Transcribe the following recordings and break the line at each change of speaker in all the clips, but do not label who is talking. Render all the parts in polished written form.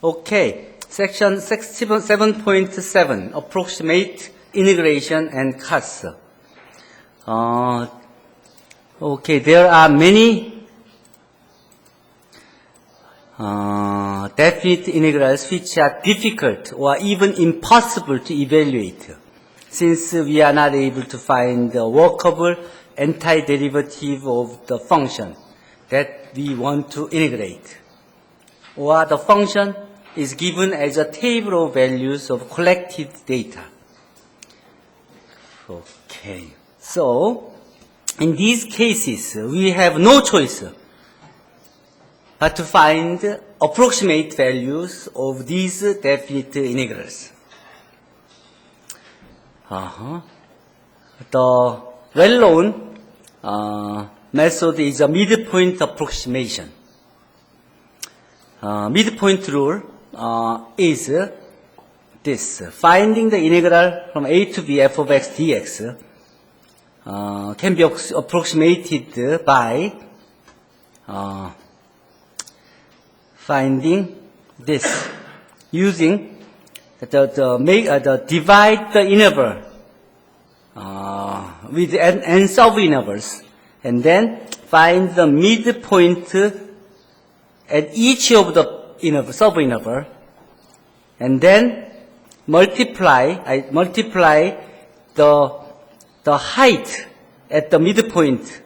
Okay, section 7.7 Approximate Integration and Cuts. Okay, there are many definite integrals which are difficult or even impossible to evaluate, since we are not able to find the workable antiderivative of the function that we want to integrate. Or the function is given as a table of values of collected data. Okay, so in these cases, we have no choice but to find approximate values of these definite integrals. The well-known method is a midpoint approximation. Midpoint rule is this: finding the integral from a to b f of x dx can be approximated by finding this using the divide the interval with n sub-intervals, and then find the midpoint at each of the sub-interval, and then multiply the height at the midpoint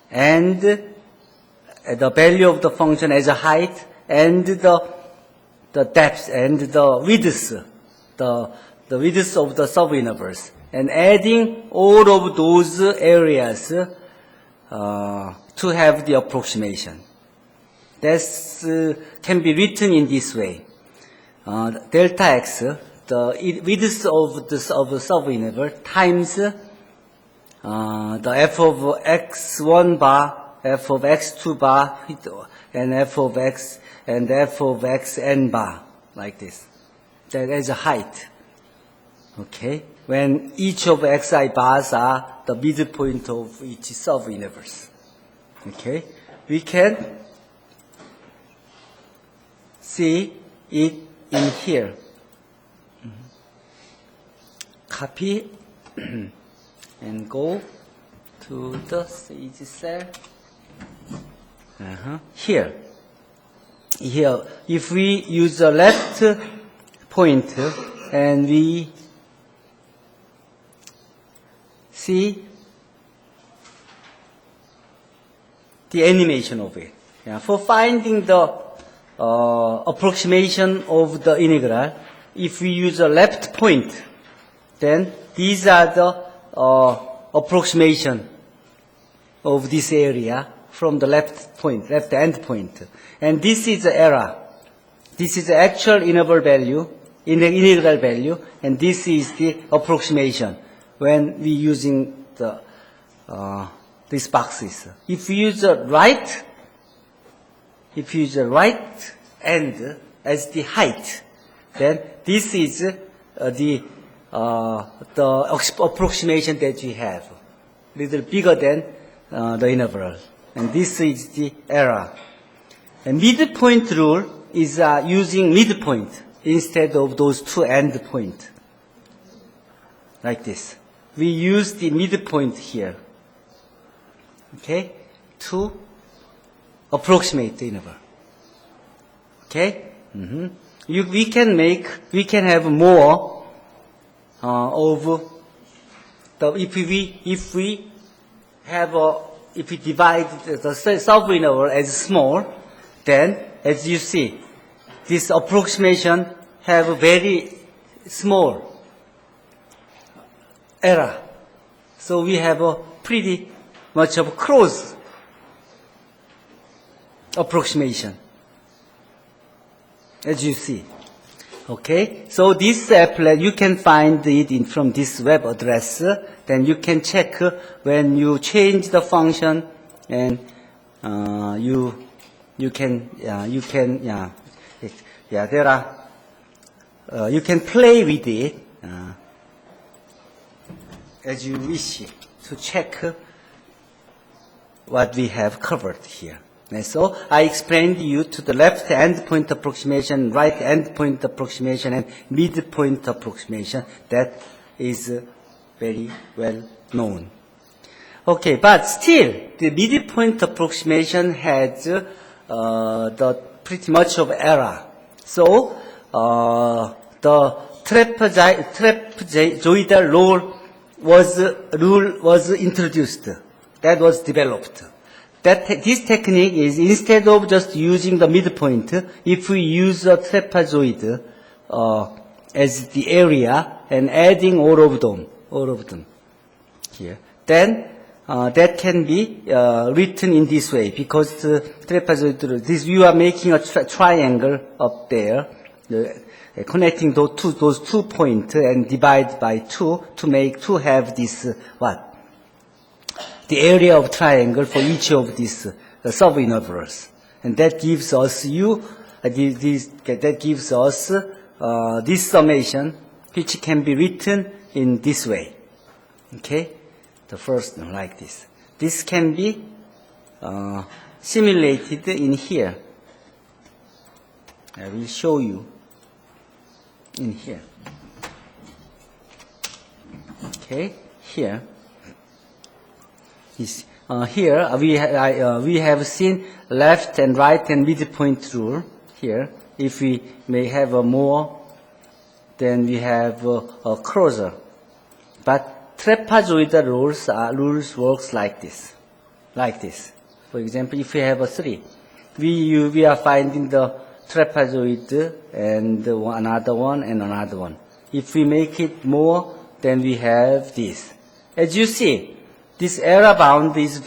and the value of the function as a height and the depth and the width, the width of the sub-intervals, and adding all of those areas to have the approximation. This can be written in this way: delta x, the width of the sub-interval, times the f of x1 bar, f of x2 bar, and f of x and f of xn bar, like this. That is a height. Okay, when each of xi bars are the midpoint of each sub-intervals. Okay, we can see it in here. Copy and go to the Sage cell. Here, if we use the left pointer and we see the animation of it. For finding the approximation of the integral, if we use a left point, then these are the approximation of this area from the left end point. And this is the error. This is the actual integral value, and this is the approximation when we using the these boxes. If you use the right end as the height, then this is the approximation that we have, little bigger than the interval, and this is the error. And midpoint rule is using midpoint instead of those two end points, like this. We use the midpoint here, okay, to approximate the interval. Okay, we can have more of the if we divide the sub-interval as small, then as you see, this approximation have a very small error. So we have a pretty much of a close approximation, as you see. Okay, so this applet, you can find it from this web address. Then you can check when you change the function, and you can play with it as you wish to check what we have covered here. And so I explained you to the left endpoint approximation, right endpoint approximation, and midpoint approximation. That is very well known. Okay, but still, the midpoint approximation has the pretty much of error. So the trapezoidal rule was introduced. That was developed. This technique is, instead of just using the midpoint, if we use a trapezoid as the area and adding all of them here, then that can be written in this way, because the trapezoid, you are making a triangle up there, connecting those two points and divide by 2 to have this what? The area of triangle for each of these subintervals, and that gives us this summation, which can be written in this way. Okay, the first one like this. This can be simulated in here. I will show you in here. Okay, here. Here we have seen left and right and midpoint rule here. If we may have more, then we have a closer. But trapezoidal rules works like this. For example, if we have a 3, we are finding the trapezoid and another one and another one. If we make it more, then we have this. As you see, this error is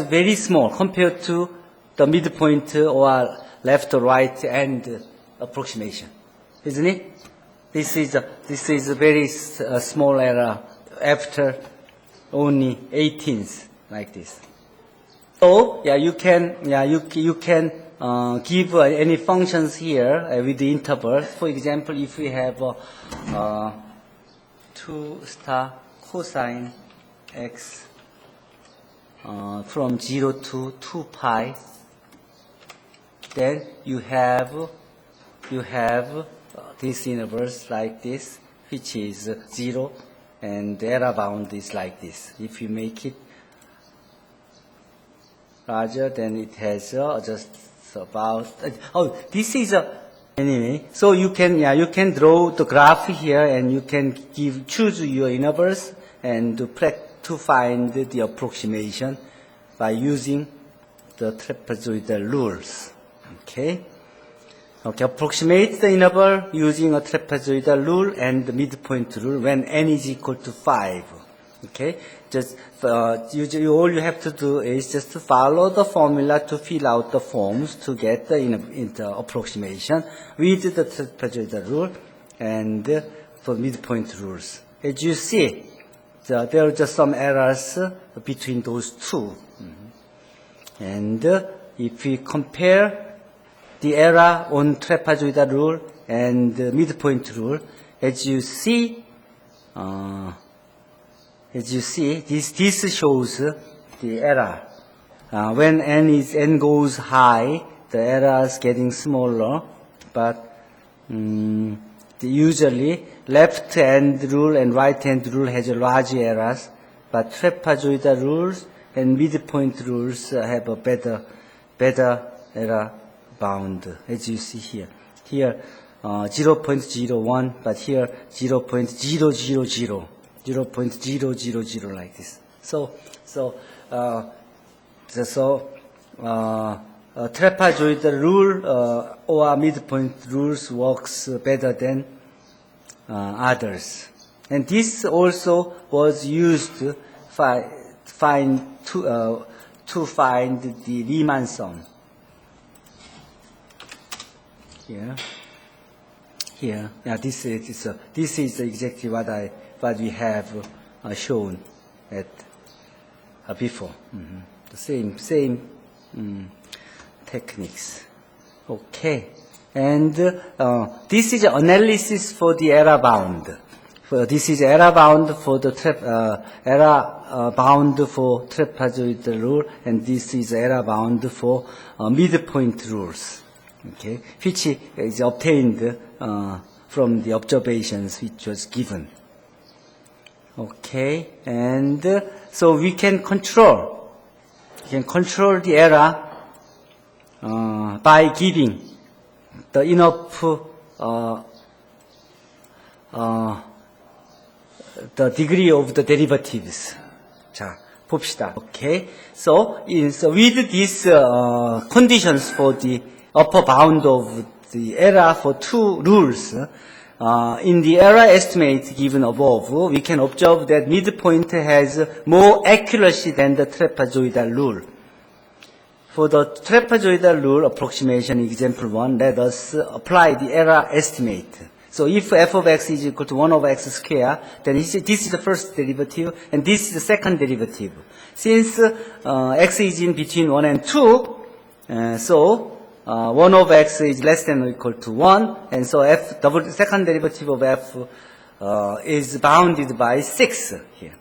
very small compared to the midpoint or left or right and approximation, isn't it? This is a very small error after only 18ths like this. So you can give any functions here with the intervals. For example, if we have 2 star cosine x from 0 to 2 pi, then you have this intervals like this, which is 0, and the error bound is like this. If you make it larger, then it has just about this is anyway. So you can draw the graph here, and you can choose your intervals and to find the approximation by using the trapezoidal rules. Okay, approximate the interval using a trapezoidal rule and the midpoint rule when n is equal to 5. Okay, just all you have to do is just to follow the formula to fill out the forms to get the approximation with the trapezoidal rule and for midpoint rules. As you see, there are just some errors between those two. And if we compare the error on trapezoidal rule and midpoint rule, as you see, this shows the error. When n goes high, the error is getting smaller, but usually left hand rule and right hand rule has large errors, but trapezoidal rules and midpoint rules have a better error bound, as you see here. Here 0.01, but here 0.000, 0.000 like this. So trapezoidal rule or midpoint rules works better than others, and this also was used to find the Riemann sum. Here, this is exactly what we have shown at before. The same techniques. Okay, and this is analysis for the error bound. This is error bound for the bound for trapezoidal rule, and this is error bound for midpoint rules, okay, which is obtained from the observations which was given. Okay, and so we can control the error by giving the enough the degree of the derivatives. 자, 봅시다. Okay. So with these conditions for the upper bound of the error for two rules, in the error estimate given above, we can observe that midpoint has more accuracy than the trapezoidal rule. For the trapezoidal rule approximation example 1, let us apply the error estimate. So if f of x is equal to 1 over x squared, then this is the first derivative, and this is the second derivative. Since x is in between 1 and 2, so 1 over x is less than or equal to 1, and so second derivative of f is bounded by 6 here.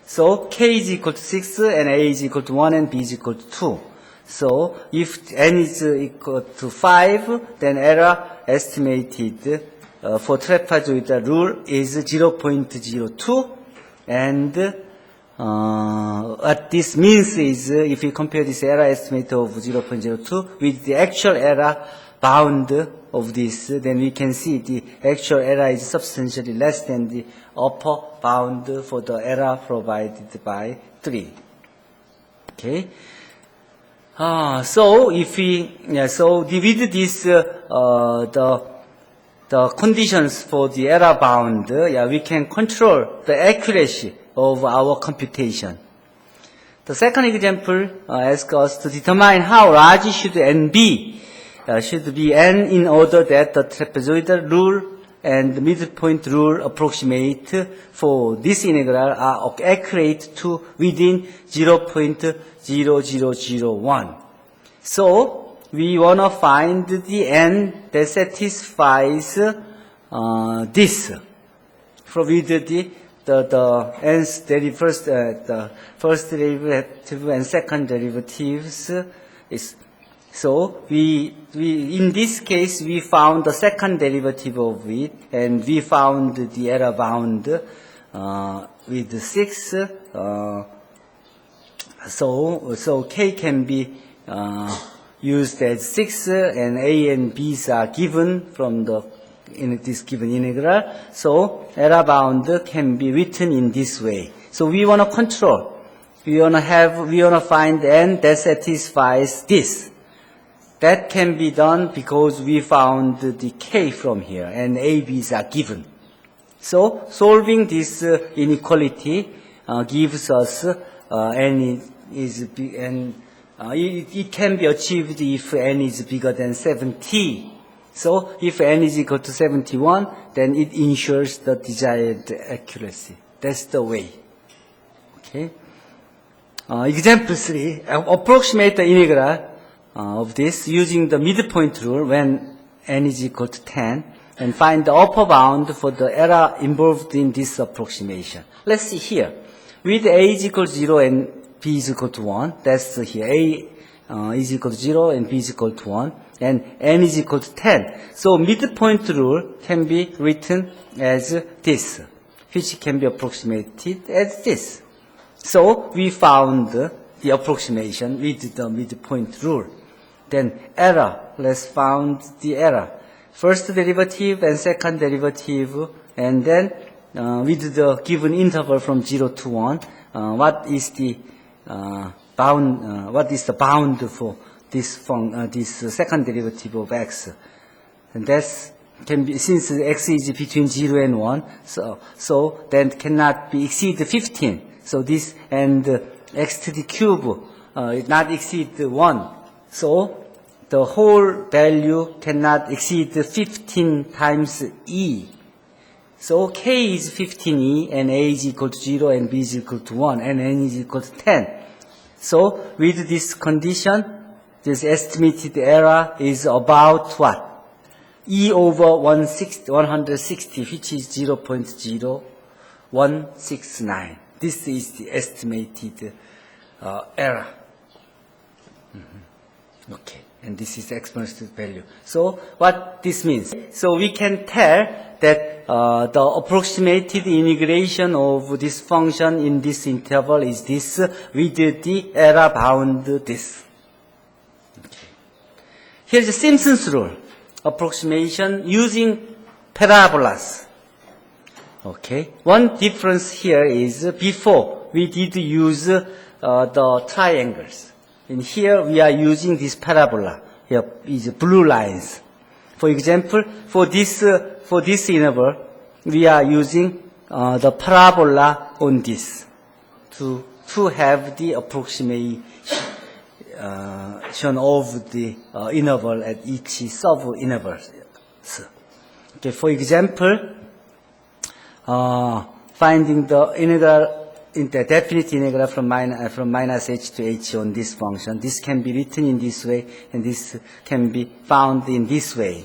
So k is equal to 6, and a is equal to 1, and b is equal to 2. So if n is equal to 5, then error estimated for trapezoidal rule is 0.02, and what this means is if we compare this error estimate of 0.02 with the actual error bound of this, then we can see the actual error is substantially less than the upper bound for the error provided by 3. Okay. So if we, with this, the conditions for the error bound, we can control the accuracy of our computation. The second example asks us to determine how large should n be. Should be n in order that the trapezoidal rule and the midpoint rule approximate for this integral are accurate to within 0.0001. So we want to find the n that satisfies this. With the n's the first derivative and second derivatives is. So we in this case we found the second derivative of it, and we found the error bound with 6. So k can be used as 6, and a and b's are given from this given integral. So error bound can be written in this way. So we want to control. We want to find n that satisfies this. That can be done because we found the k from here, and a, b's are given. So solving this inequality gives us n is n. It can be achieved if n is bigger than 70. So if n is equal to 71, then it ensures the desired accuracy. That's the way. Okay. Example 3: approximate the integral of this using the midpoint rule when n is equal to 10, and find the upper bound for the error involved in this approximation. Let's see here. With a is equal to 0 and b is equal to 1, that's here. A is equal to 0 and b is equal to 1, and n is equal to 10. So midpoint rule can be written as this, which can be approximated as this. So we found the approximation with the midpoint rule. Then error, let's find the error. First derivative and second derivative, and then with the given interval from 0 to 1, what is the bound for this second derivative of x? And that's can be, since x is between 0 and 1, so then cannot be exceed 15. So this and x to the cube not exceed 1. So the whole value cannot exceed 15 times e. So k is 15e, and a is equal to 0, and b is equal to 1, and n is equal to 10. So with this condition, this estimated error is about what? E over 160, which is 0.0169. This is the estimated error. Okay, and this is the exponential value. So what this means? So we can tell that the approximated integration of this function in this interval is this with the error bound this. Okay. Here's the Simpson's rule. Approximation using parabolas. Okay. One difference here is before we did use the triangles. And here we are using this parabola. Here is blue lines. For example, for this interval, we are using the parabola on this to have the approximation of the interval at each sub-intervals. Okay, for example, finding the integral in the definite integral from minus h to h on this function. This can be written in this way, and this can be found in this way.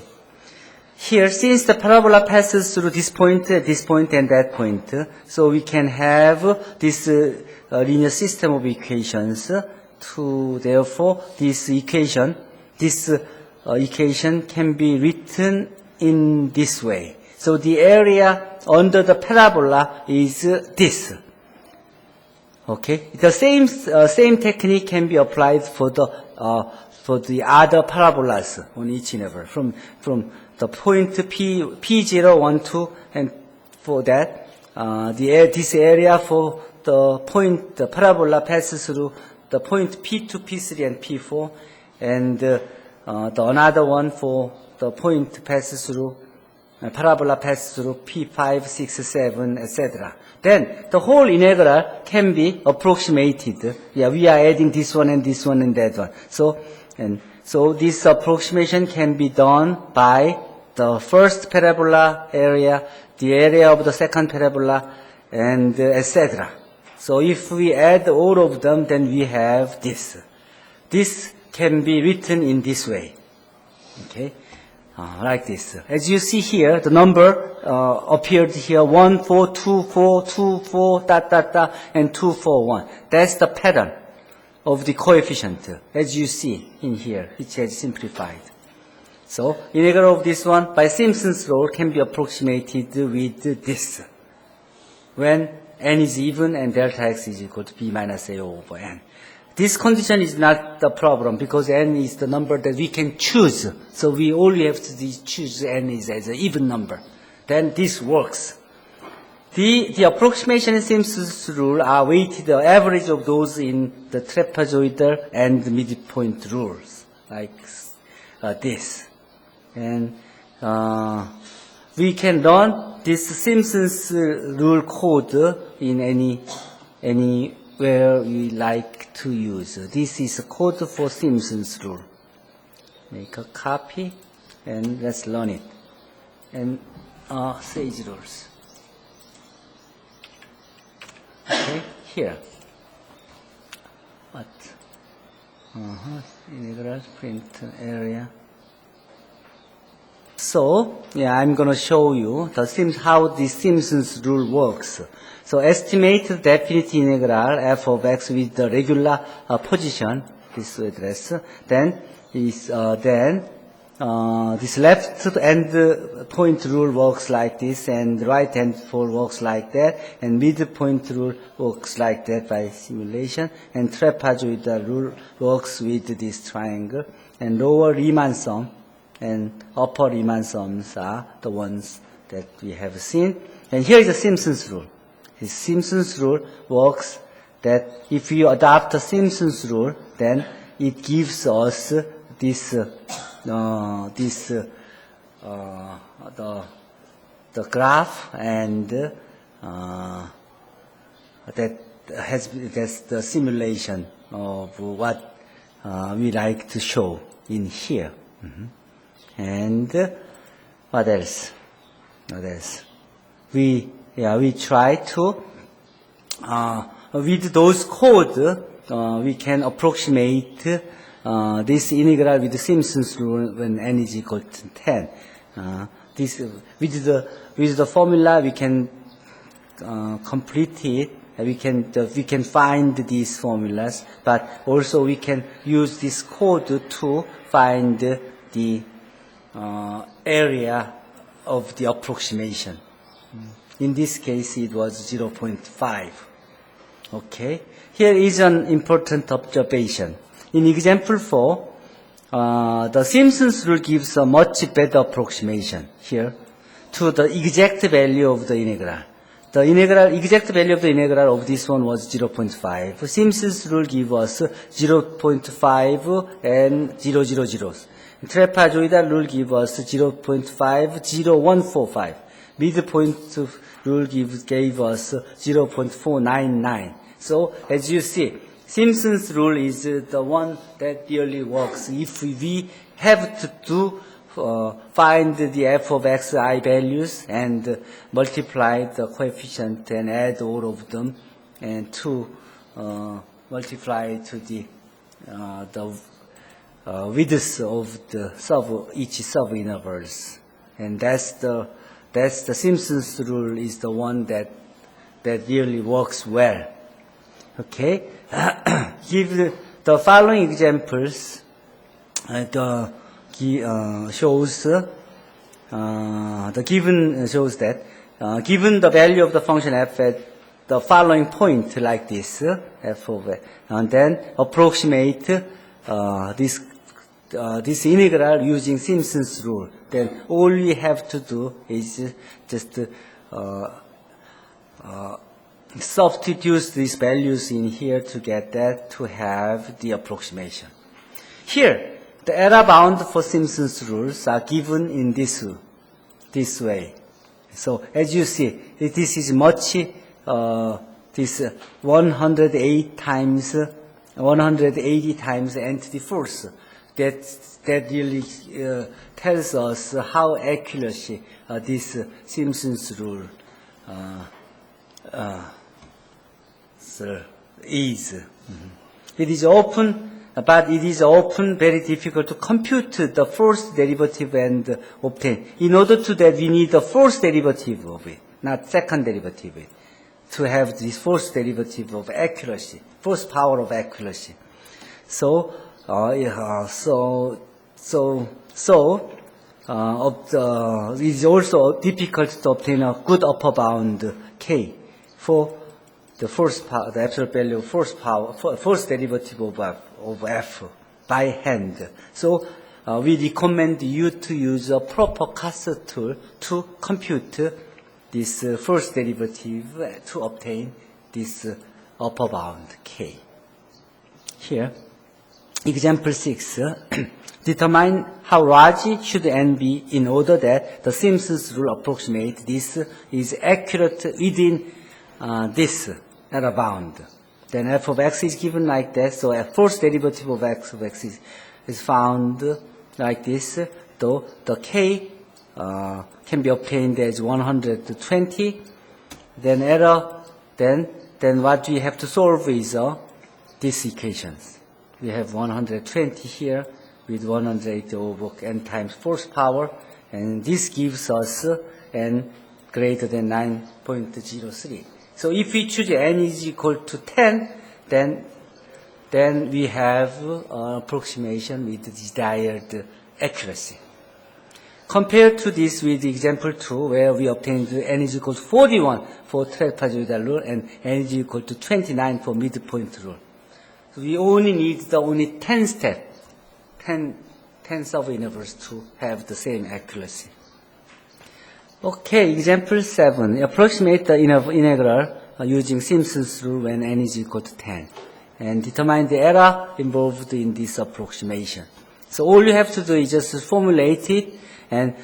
Here, since the parabola passes through this point, and that point, so we can have this linear system of equations. Therefore, this equation can be written in this way. So the area under the parabola is this. Okay, the same technique can be applied for the other parabolas on each interval from the point P0, 1, 2, and for that this area for the parabola passes through the point P2, P3, and P4, and the another one for the point passes through parabola passes through P5, 6, 7, etc. Then the whole integral can be approximated. Yeah, we are adding this one and this one and that one. So this approximation can be done by the first parabola area, the area of the second parabola, and etc. So if we add all of them, then we have this. This can be written in this way. Okay. Like this. As you see here, the number appeared here 1, 4, 2, 4, 2, 4, and 2, 4, 1. That's the pattern of the coefficient, as you see in here, which is simplified. So, integral of this one by Simpson's rule can be approximated with this. When n is even and delta x is equal to b minus a over n. This condition is not the problem because n is the number that we can choose. So we only have to choose n is as an even number. Then this works. The approximation in Simpson's rule are weighted the average of those in the trapezoidal and the midpoint rules, like this. And we can learn this Simpson's rule code in anywhere we like to use. This is a code for Simpson's rule. Make a copy and let's learn it. And Sage rules. Okay, here. What? Integral print area. So, yeah, I'm going to show you how the Simpson's rule works. So, estimate the definite integral f of x with the regular position, this address. Then this left end point rule works like this, and right hand pole works like that, and midpoint rule works like that by simulation, and trapezoidal rule works with this triangle, and lower Riemann sum and upper Riemann sums are the ones that we have seen. And here is the Simpson's rule. The Simpson's rule works that if you adopt the Simpson's rule, then it gives us this the graph, and that's the simulation of what we like to show in here. And what else? We try to with those codes we can approximate this integral with the Simpson's rule when n is equal to 10. This with the formula we can complete it. We can find these formulas, but also we can use this code to find the area of the approximation. In this case, it was 0.5. Okay. Here is an important observation. In example 4, the Simpson's rule gives a much better approximation here to the exact value of the integral. The exact value of the integral of this one was 0.5. Simpson's rule gives us 0.5 and 0, 0, 0s. Trapezoidal rule gives us 0.50145. Midpoint rule gave us 0.499. So as you see, Simpson's rule is the one that really works. If we have to find the f of xi values and multiply the coefficient and add all of them, and to multiply to the width of the each sub-intervals, and that's the Simpson's rule is the one that really works well. Okay, give the following examples. Shows the given shows that given the value of the function f at the following point like this, f of x, and then approximate this integral using Simpson's rule, then all we have to do is just substitute these values in here to get that, to have the approximation. Here, the error bound for Simpson's rules are given in this way. So as you see, this is much, this 180 times n to the fourth. That really tells us how accuracy this Simpson's rule is. It is open. But it is often very difficult to compute the first derivative and obtain. In order to that, we need the first derivative of it, not second derivative, to have this first derivative of accuracy, first power of accuracy. So, it is also difficult to obtain a good upper bound k for the first power, the absolute value of first derivative of f by hand. So we recommend you to use a proper CAS tool to compute this first derivative to obtain this upper bound k. Here, example 6. Determine how large should n be in order that the Simpson's rule approximate this is accurate within this error bound. Then f of x is given like that, so a first derivative of x is found like this, though the k can be obtained as 120. Then then what we have to solve is these equations. We have 120 here with 180 over n times fourth power, and this gives us n greater than 9.03. So if we choose n is equal to 10, then we have approximation with the desired accuracy. Compared to this with example 2, where we obtained n is equal to 41 for trapezoidal rule and n is equal to 29 for midpoint rule. So we only need the only 10 sub-intervals to have the same accuracy. Okay, example 7. Approximate the integral using Simpson's rule when n is equal to 10. And determine the error involved in this approximation. So all you have to do is just formulate it, and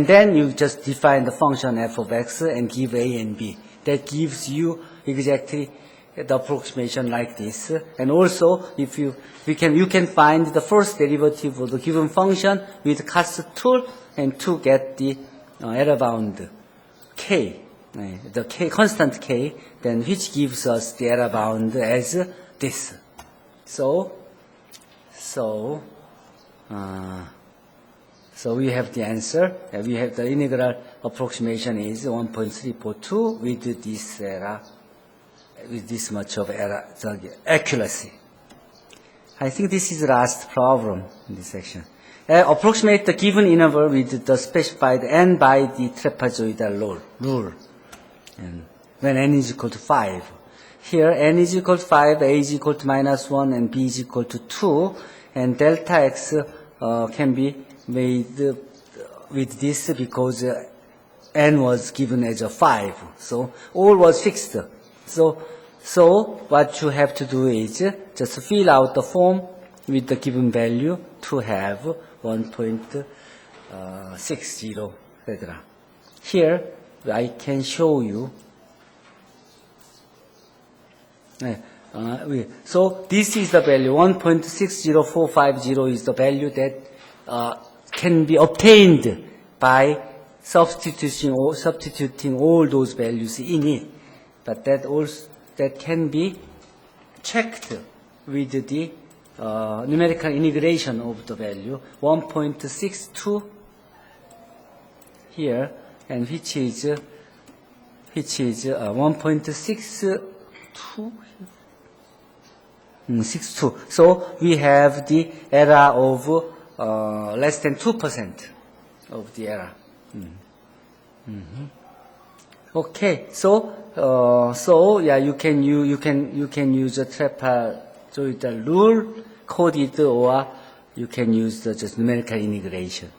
then you just define the function f of x and give a and b. That gives you exactly the approximation like this. And also, if you can find the first derivative of the given function with CAS tool, and to get the error bound k, the k constant k, then which gives us the error bound as this. So So we have the answer. We have the integral approximation is 1.342 with this error, with this much of error, accuracy. I think this is the last problem in this section. Approximate the given interval with the specified n by the trapezoidal rule. And when n is equal to 5. Here n is equal to 5, a is equal to -1, and b is equal to 2. And delta x can be made with this because n was given as a 5. So all was fixed. So what you have to do is just fill out the form with the given value to have 1.60, etc. Here I can show you. So this is the value, 1.60450 is the value that can be obtained by substituting all those values in it. But that can be checked with the numerical integration of the value, 1.62 here, and which is 1.62. 62. So we have the error of less than 2% of the error. Okay, so yeah, you can use a trapezoidal rule coded, or you can use the just numerical integration.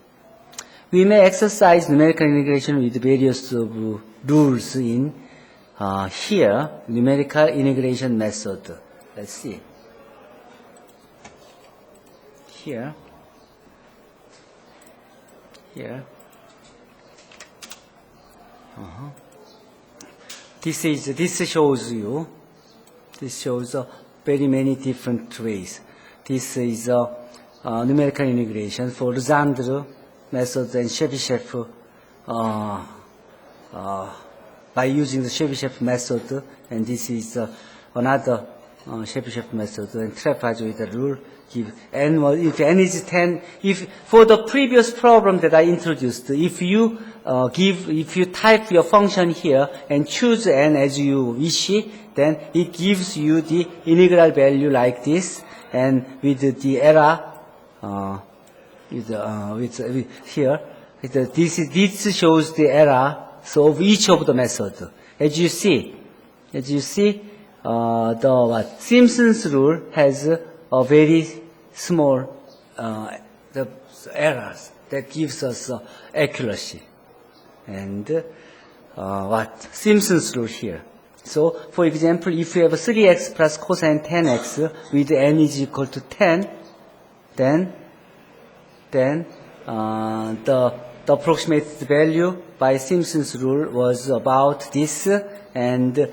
We may exercise numerical integration with various rules in here, numerical integration method. Let's see. Here. This shows very many different ways. This is numerical integration for Legendre method and Chebyshev by using the Chebyshev method, and this is another Chebyshev method and trapezoidal rule. If n is 10, if for the previous problem that I introduced, if you type your function here and choose n as you wish, then it gives you the integral value like this, and with the error here, this shows the error so of each of the methods. As you see, the Simpson's rule has a very small the errors that gives us accuracy, and Simpson's rule here. So, for example, if you have 3x plus cosine 10x with n is equal to 10, then the approximated value by Simpson's rule was about this, and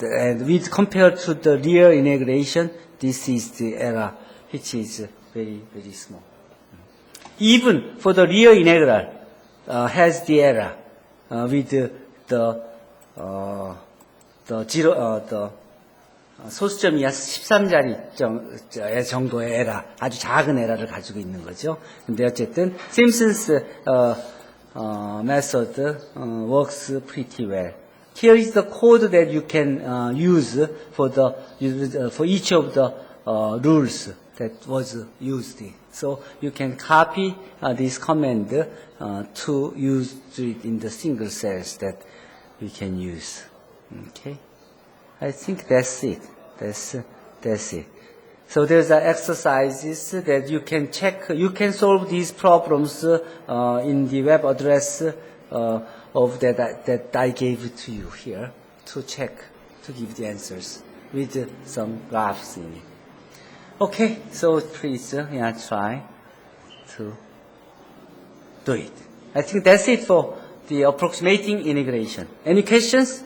with compared to the real integration, this is the error, which is very, very small. Even for the real integral, has the error with the 소수점이 13자리 정도의 에러, 아주 작은 에러를 가지고 있는 거죠. 근데 어쨌든 Simpson's method works pretty well. Here is the code that you can use for each of the rules that was used. So you can copy this command to use it in the single cells that we can use. Okay, I think that's it. That's it. So there's exercises that you can check. You can solve these problems in the web address of that I gave to you here to check, to give the answers with some graphs in it. Okay, so please try to do it. I think that's it for the approximating integration. Any questions?